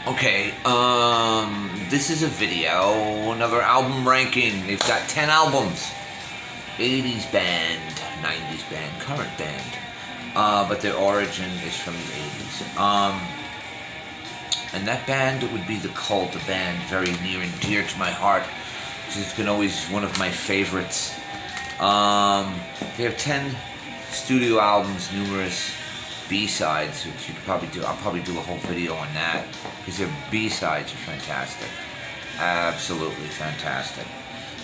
Okay, this is a video, another album ranking. They've got 10 albums. 80s band, 90s band, current band. But their origin is from the 80s. And that band would be The Cult, a band very near and dear to my heart, because it's been always one of my favorites. They have 10 studio albums, numerous B-sides, which you could probably do. I'll probably do a whole video on that, because their B-sides are fantastic. Absolutely fantastic.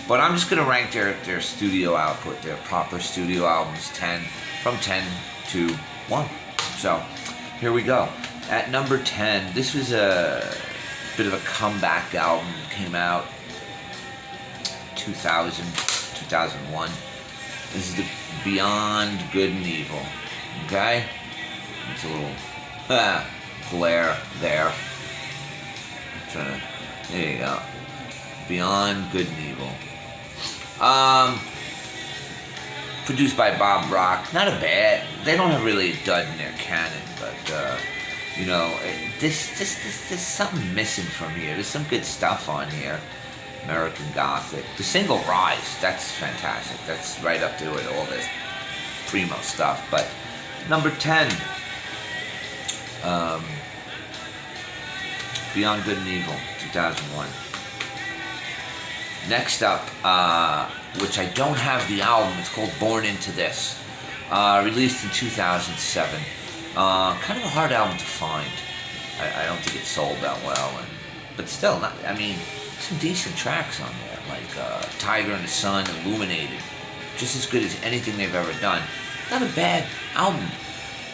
But I'm just going to rank their studio output, their proper studio albums, 10, from 10 to 1. So, here we go. At number 10, this was a bit of a comeback album. Came out 2000, 2001. This is the Beyond Good and Evil. Okay? It's a little glare there. There you go. Beyond Good and Evil. Produced by Bob Rock. Not a bad. They don't have really a dud in their canon, but there's something missing from here. There's some good stuff on here. American Gothic. The single Rise, that's fantastic. That's right up to it. All this primo stuff. But number 10. Beyond Good and Evil, 2001. Next up, which I don't have the album, it's called Born Into This. Released in 2007. Kind of a hard album to find. I don't think it sold that well, but still, some decent tracks on there, like Tiger and the Sun, Illuminated. Just as good as anything they've ever done. Not a bad album.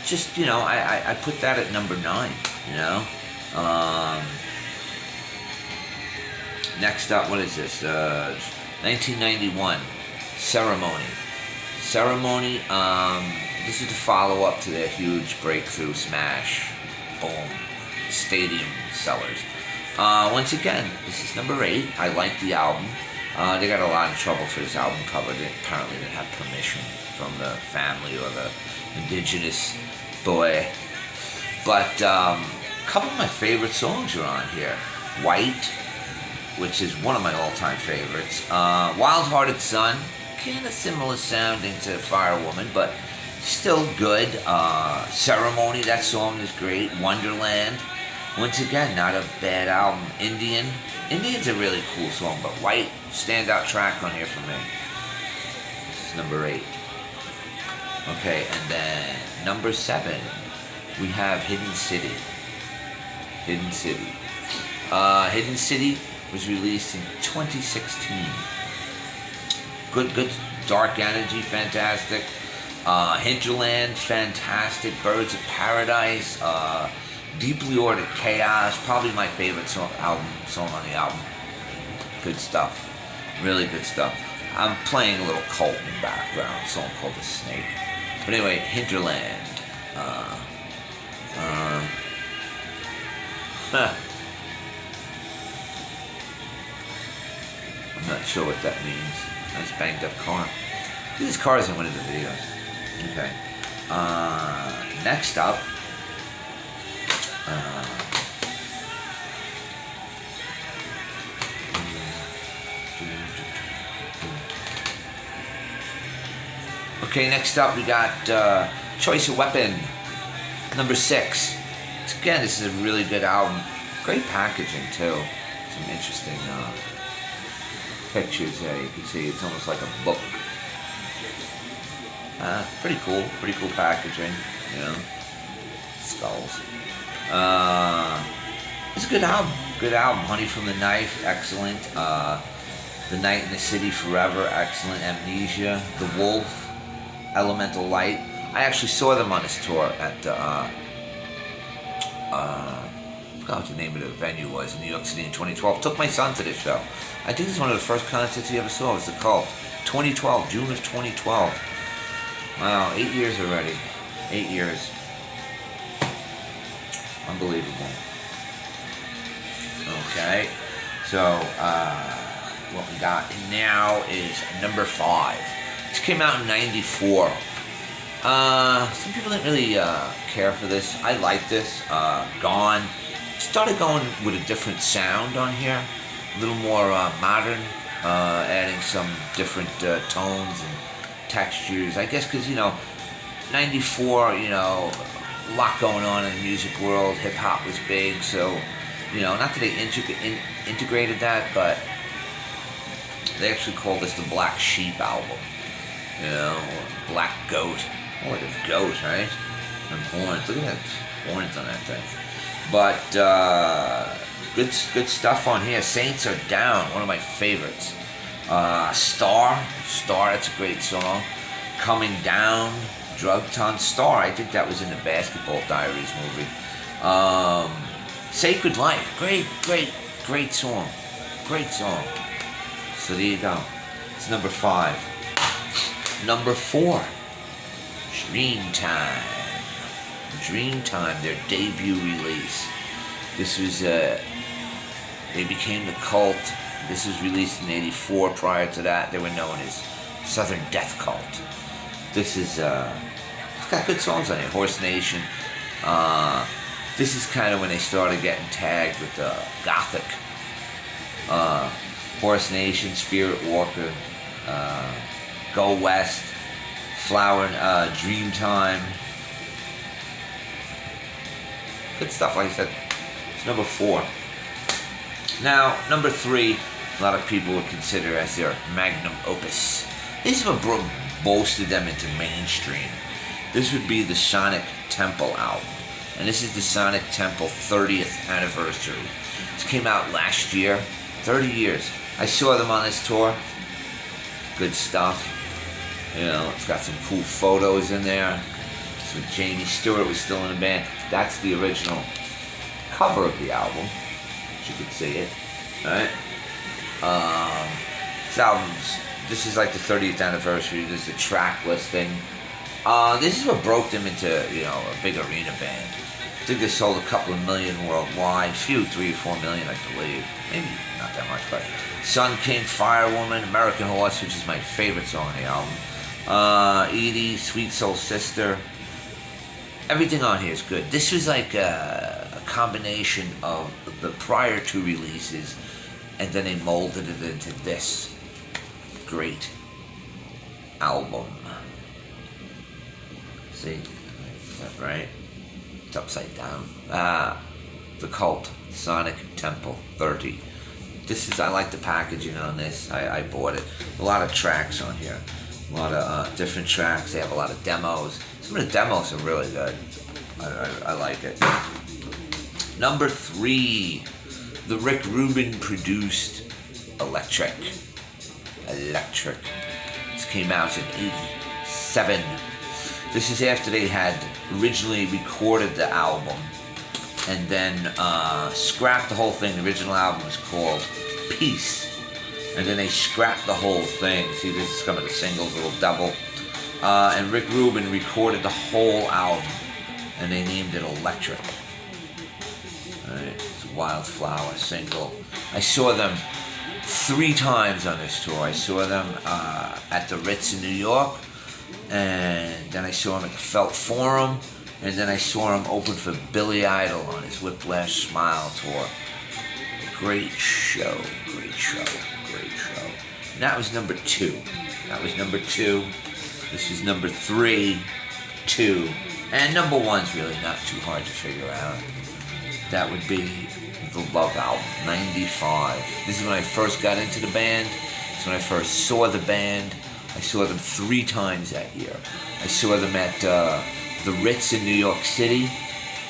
Just, I put that at number 9, Next up, what is this? 1991, Ceremony. Ceremony, this is the follow-up to their huge breakthrough smash, boom, stadium sellers. Once again, this is number 8. I like the album. They got a lot of trouble for this album cover. They apparently didn't have permission from the family or the indigenous boy. But a couple of my favorite songs are on here. White, which is one of my all-time favorites. Wild Hearted Son, kind of similar sounding to Firewoman, but still good. Ceremony, that song is great. Wonderland, once again, not a bad album. Indian's a really cool song, but White, standout track on here for me. This is number 8. Okay, and then number 7, we have Hidden City. Hidden City. Hidden City was released in 2016. Good, dark energy, fantastic. Hinterland, fantastic. Birds of Paradise, Deeply Ordered Chaos, probably my favorite song on the album. Good stuff, really good stuff. I'm playing a little Cult in the background, a song called The Snake. But anyway, Hinterland. I'm not sure what that means. Nice banged up car. These cars in one of the videos. Okay. Next up. Okay, next up we got Choice of Weapon, number 6. Again, this is a really good album. Great packaging too. Some interesting pictures there. You can see it's almost like a book. Pretty cool packaging. Skulls. It's a good album. Honey from the Knife, excellent. The Night in the City Forever, excellent. Amnesia, The Wolf, Elemental Light. I actually saw them on this tour at I forgot what the name of the venue was in New York City in 2012. Took my son to this show. I think this is one of the first concerts he ever saw. It was The Cult. 2012, June of 2012. Wow, 8 years already. 8 years. Unbelievable. Okay, so what we got now is number 5. This came out in 94. Some people didn't really care for this. I like this. Gone. It's started going with a different sound on here, a little more modern, adding some different tones and textures. I guess because, 94, a lot going on in the music world. Hip hop was big, so, not that they integrated that, but they actually called this the Black Sheep album. Black Goat. Oh, like a goat, right? And horns. Look at that horns on that thing. But good stuff on here. Saints Are Down, one of my favorites. Star, that's a great song. Coming Down, Drug Ton. Star, I think that was in the Basketball Diaries movie. Sacred Life, great song. Great song. So there you go. It's number 5. Number 4, Dreamtime. Dreamtime, their debut release. This was, they became the Cult. This was released in '84. Prior to that, they were known as Southern Death Cult. This is, it's got good songs on it. Horse Nation. This is kind of when they started getting tagged with the Gothic. Horse Nation, Spirit Walker, Go West, Flower, Dreamtime. Good stuff, like I said. It's number 4. Now, number 3, a lot of people would consider as their magnum opus. This is what boasted them into mainstream. This would be the Sonic Temple album. And this is the Sonic Temple 30th anniversary. This came out last year. 30 years. I saw them on this tour. Good stuff. It's got some cool photos in there. So Jamie Stewart was still in the band. That's the original cover of the album. You could see it. Alright? This is like the 30th anniversary. This is the track listing. This is what broke them into, a big arena band. I think they sold a couple of million worldwide. 3 or 4 million, I believe. Maybe not that much, but Sun King, Firewoman, American Horse, which is my favorite song on the album. Edie, Sweet Soul Sister. Everything on here is good. This was like a combination of the prior 2 releases, and then they molded it into this great album. See? Is that right? It's upside down. The Cult, Sonic Temple 30. I like the packaging on this. I bought it. A lot of tracks on here. A lot of different tracks. They have a lot of demos. Some of the demos are really good. I like it. Number 3, the Rick Rubin produced Electric. This came out in '87. This is after they had originally recorded the album and then scrapped the whole thing. The original album was called Peace. And then they scrapped the whole thing. See, this is some of the singles, a little double. And Rick Rubin recorded the whole album, and they named it Electric. Alright, it's a Wildflower single. I saw them 3 times on this tour. I saw them at the Ritz in New York, and then I saw them at the Felt Forum, and then I saw them open for Billy Idol on his Whiplash Smile tour. Great show. And that was number 2. This is number 3, 2, and number 1's really not too hard to figure out. That would be the Love album, 95. This is when I first got into the band. This is when I first saw the band. I saw them 3 times that year. I saw them at the Ritz in New York City.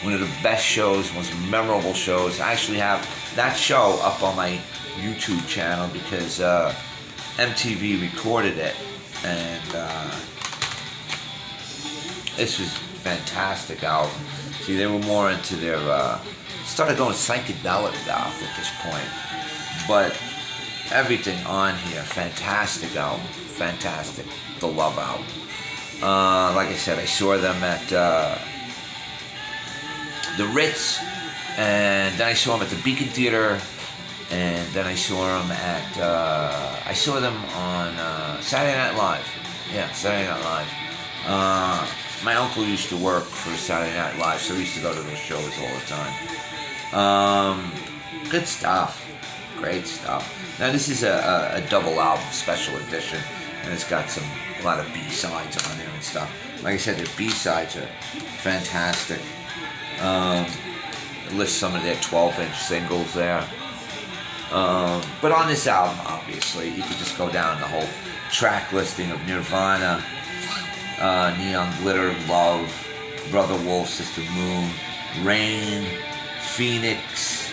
One of the best shows, most memorable shows. I actually have that show up on my YouTube channel because MTV recorded it, and this was a fantastic album. See, they were more into their started going psychedelic goth at this point, but everything on here, fantastic album, fantastic. The Love album. Like I said, I saw them at the Ritz, and then I saw them at the Beacon Theater. And then I saw them on Saturday Night Live. Yeah, Saturday Night Live. My uncle used to work for Saturday Night Live, so we used to go to those shows all the time. Good stuff. Great stuff. Now this is a double album, special edition, and it's got a lot of B-sides on there and stuff. Like I said, the B-sides are fantastic. It lists some of their 12-inch singles there. But on this album, obviously, you could just go down the whole track listing of Nirvana, Neon Glitter, Love, Brother Wolf, Sister Moon, Rain, Phoenix,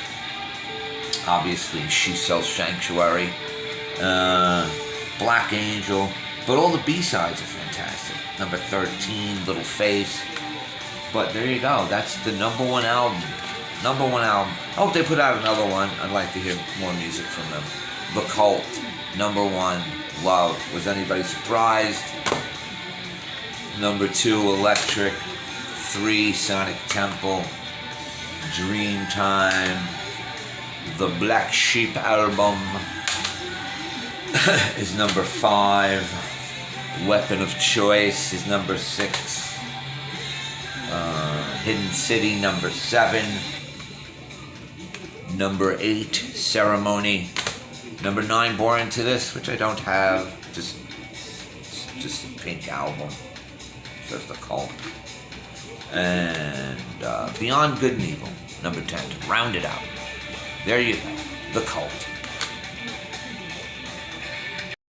obviously She Sells Sanctuary, Black Angel, but all the B-sides are fantastic. Number 13, Little Face. But there you go, that's the number one album. Number one album. I hope they put out another one. I'd like to hear more music from them. The Cult, number one, Love. Was anybody surprised? Number 2, Electric. 3, Sonic Temple. Dreamtime. The Black Sheep album is number 5. Weapon of Choice is number 6. Hidden City, number 7. Number 8, Ceremony. Number 9, Born to This, which I don't have. Just a pink album. Says The Cult. And Beyond Good and Evil, number 10. To round it out. There you go. The Cult.